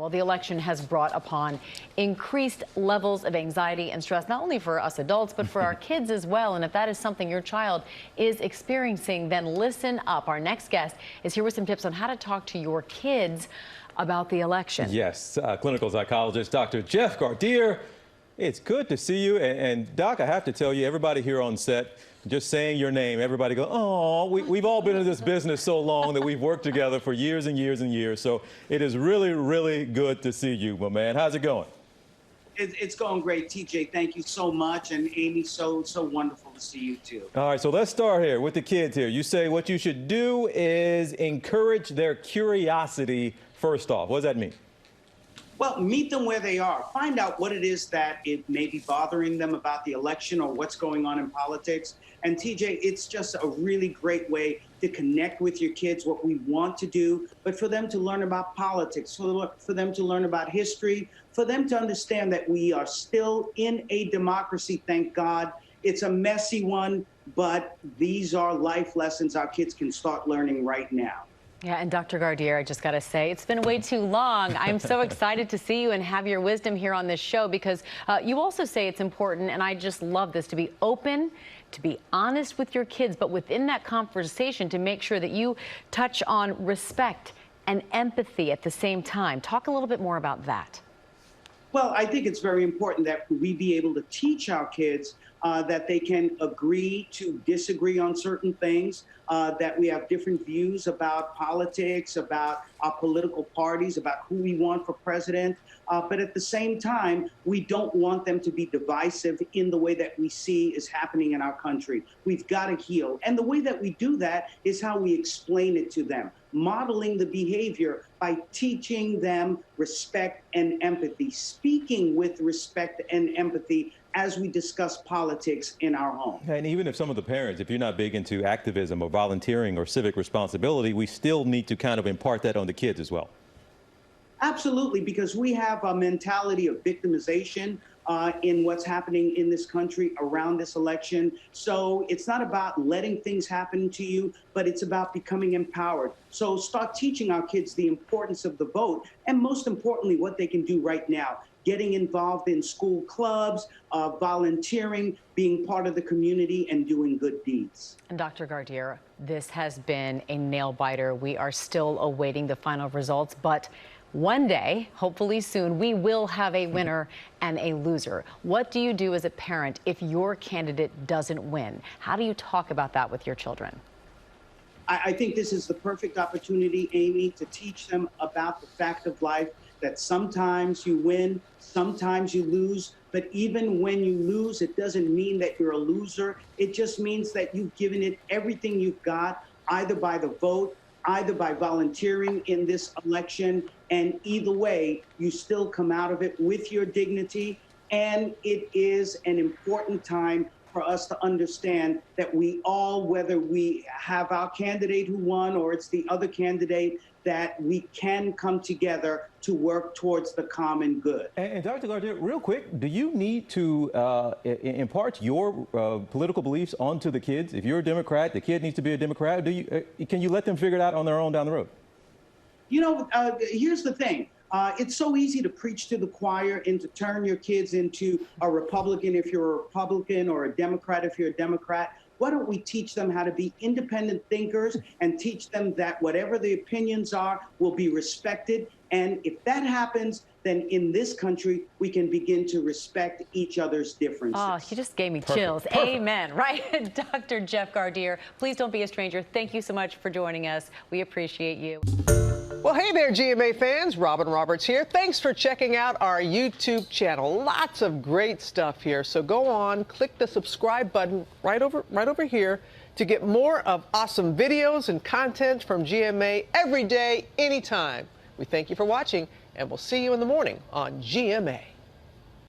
Well, the election has brought upon increased levels of anxiety and stress, not only for us adults, but for our kids as well. And if that is something your child is experiencing, then listen up. Our next guest is here with some tips on how to talk to your kids about the election. Yes, clinical psychologist Dr. Jeff Gardere. It's good to see you. And Doc, I have to tell you, everybody here on set, just saying your name, everybody go, oh, we've all been in this business so long that we've worked together for years and years and years. So it is really, really good to see you, my man. How's it going? It's going great, TJ. Thank you so much. And Amy, so wonderful to see you too. All right, so let's start here with the kids here. You say what you should do is encourage their curiosity first off. What does that mean? Well, meet them where they are. Find out what it is that it may be bothering them about the election or what's going on in politics. And TJ, it's just a really great way to connect with your kids, what we want to do, but for them to learn about politics, for them to learn about history, for them to understand that we are still in a democracy, thank God. It's a messy one, but these are life lessons our kids can start learning right now. Yeah, and Dr. Gardere, I just got to say, it's been way too long. I'm so excited to see you and have your wisdom here on this show because you also say it's important, and I just love this, to be open, to be honest with your kids, but within that conversation to make sure that you touch on respect and empathy at the same time. Talk a little bit more about that. Well, I think it's very important that we be able to teach our kids that they can agree to disagree on certain things, that we have different views about politics, about our political parties, about who we want for president. But at the same time, we don't want them to be divisive in the way that we see is happening in our country. We've got to heal. And the way that we do that is how we explain it to them, modeling the behavior by teaching them respect and empathy, speaking with respect and empathy as we discuss politics in our home. And even if some of the parents, if you're not big into activism or volunteering or civic responsibility, we still need to kind of impart that on the kids as well. Absolutely, because we have a mentality of victimization in what's happening in this country around this election. So it's not about letting things happen to you, but it's about becoming empowered. So start teaching our kids the importance of the vote, and most importantly, what they can do right now. Getting involved in school clubs, volunteering, being part of the community, and doing good deeds. And Dr. Gardere, this has been a nail biter. We are still awaiting the final results, but one day, hopefully soon, we will have a winner and a loser. What do you do as a parent if your candidate doesn't win? How do you talk about that with your children? I think this is the perfect opportunity, Amy, to teach them about the fact of life, that sometimes you win, sometimes you lose, but even when you lose, it doesn't mean that you're a loser. It just means that you've given it everything you've got, either by the vote, either by volunteering in this election, and either way, you still come out of it with your dignity. And it is an important time for us to understand that we all, whether we have our candidate who won or it's the other candidate, that we can come together to work towards the common good. And Dr. Gardere, real quick, do you need to impart your political beliefs onto the kids? If you're a Democrat, the kid needs to be a Democrat. Can you let them figure it out on their own down the road? You know, here's the thing. It's so easy to preach to the choir and to turn your kids into a Republican if you're a Republican or a Democrat if you're a Democrat. Why don't we teach them how to be independent thinkers and teach them that whatever the opinions are will be respected? And if that happens, then in this country, we can begin to respect each other's differences. Oh, you just gave me chills. Perfect. Amen. Right? Dr. Jeff Gardere, please don't be a stranger. Thank you so much for joining us. We appreciate you. Well, hey there, GMA fans. Robin Roberts here. Thanks for checking out our YouTube channel. Lots of great stuff here. So go on, click the subscribe button right over here to get more of awesome videos and content from GMA every day, anytime. We thank you for watching, and we'll see you in the morning on GMA.